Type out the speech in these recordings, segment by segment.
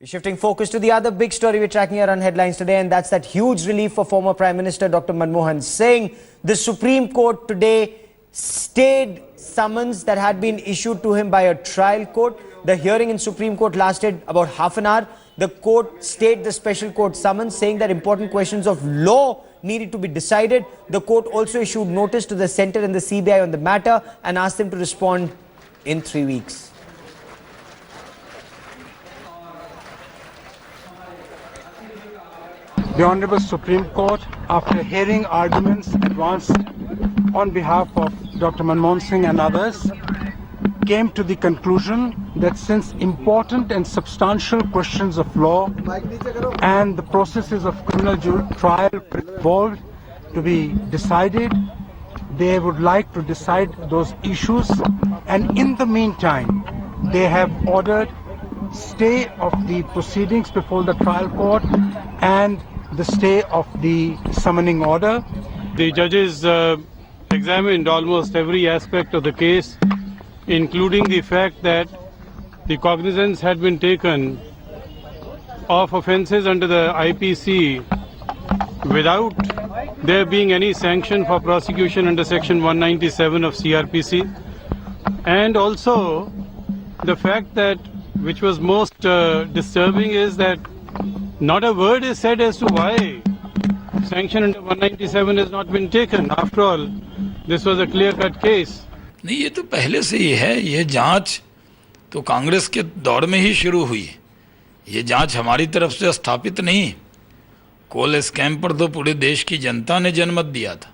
Shifting focus to the other big story we're tracking here on headlines today, and that's that huge relief for former Prime Minister Dr. Manmohan Singh. The Supreme Court today stayed summons that had been issued to him by a trial court. The hearing in Supreme Court lasted about half an hour. The court stayed the special court summons, saying that important questions of law needed to be decided. The court also issued notice to the centre and the CBI on the matter and asked them to respond in 3 weeks. The Honorable Supreme Court, after hearing arguments advanced on behalf of Dr. Manmohan Singh and others, came to the conclusion that since important and substantial questions of law and the processes of criminal trial were involved to be decided, they would like to decide those issues, and in the meantime, they have ordered stay of the proceedings before the trial court and the stay of the summoning order. The judges examined almost every aspect of the case, including the fact that the cognizance had been taken of offences under the IPC without there being any sanction for prosecution under section 197 of CRPC, and also the fact that, which was most disturbing, is that not a word is said as to why sanction under 197 has not been taken. After all, this was a clear-cut case. नहीं, ये तो पहले से ही है। ये जांच तो कांग्रेस के दौर में ही शुरू हुई। ये जांच हमारी तरफ से स्थापित नहीं। कोल स्कैम पर तो पूरे देश की जनता ने जनमत दिया था।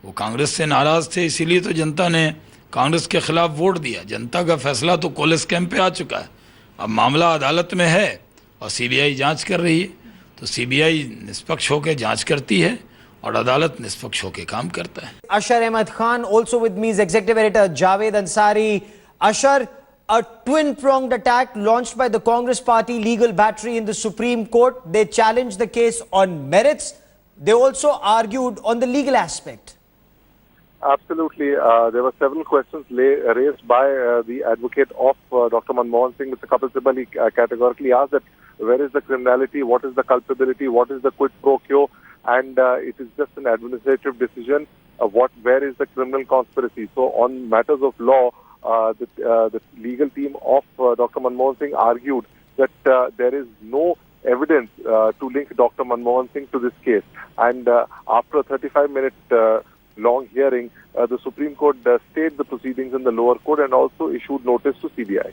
वो कांग्रेस से नाराज थे, इसीलिए तो जनता ने कांग्रेस के खिलाफ वोट दिया। जनता का फैसला तो कोल स्कैम पे आ चुका है। अब मामला अदालत में है और सीबीआई जांच कर रही है, तो सीबीआई निष्पक्ष होकर जांच करती है और अदालत निष्पक्ष होकर काम करता है। Ashar Ahmed Khan, also with me is Executive Editor Javed Ansari. Ashar, a twin-pronged attack launched by the Congress Party legal battery in the Supreme Court. They challenged the case on merits. They also argued on the legal aspect. Absolutely. There were several questions raised by the advocate of Dr. Manmohan Singh. Mr. Kapil Sibal, he categorically asked that where is the criminality, what is the culpability, what is the quid pro quo, and it is just an administrative decision. Where is the criminal conspiracy? So on matters of law, the legal team of Dr. Manmohan Singh argued that there is no evidence to link Dr. Manmohan Singh to this case. And after a 35-minute long hearing, the Supreme Court stayed the proceedings in the lower court and also issued notice to CBI.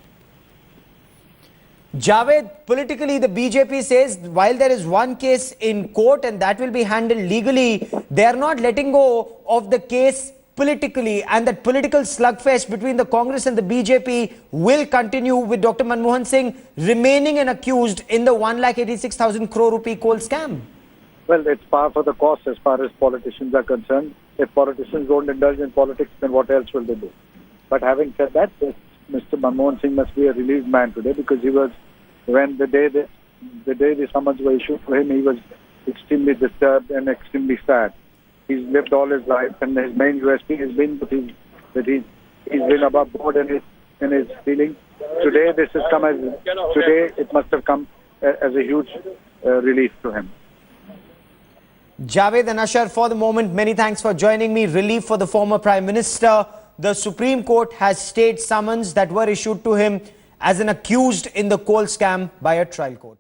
Javed, politically, the BJP says while there is one case in court and that will be handled legally, they are not letting go of the case politically, and that political slugfest between the Congress and the BJP will continue, with Dr. Manmohan Singh remaining an accused in the 1,86,000 crore rupee coal scam. Well, it's par for the course as far as politicians are concerned. If politicians don't indulge in politics, then what else will they do? But having said that, Mr. Manmohan Singh must be a relieved man today, because he was, when the day the summons were issued for him, he was extremely disturbed and extremely sad. He's lived all his life, and his main USP has been that he's been above board in his feelings. Today, it must have come as a huge relief to him. Javed and Ashar, for the moment, many thanks for joining me. Relief for the former Prime Minister. The Supreme Court has stayed summons that were issued to him as an accused in the coal scam by a trial court.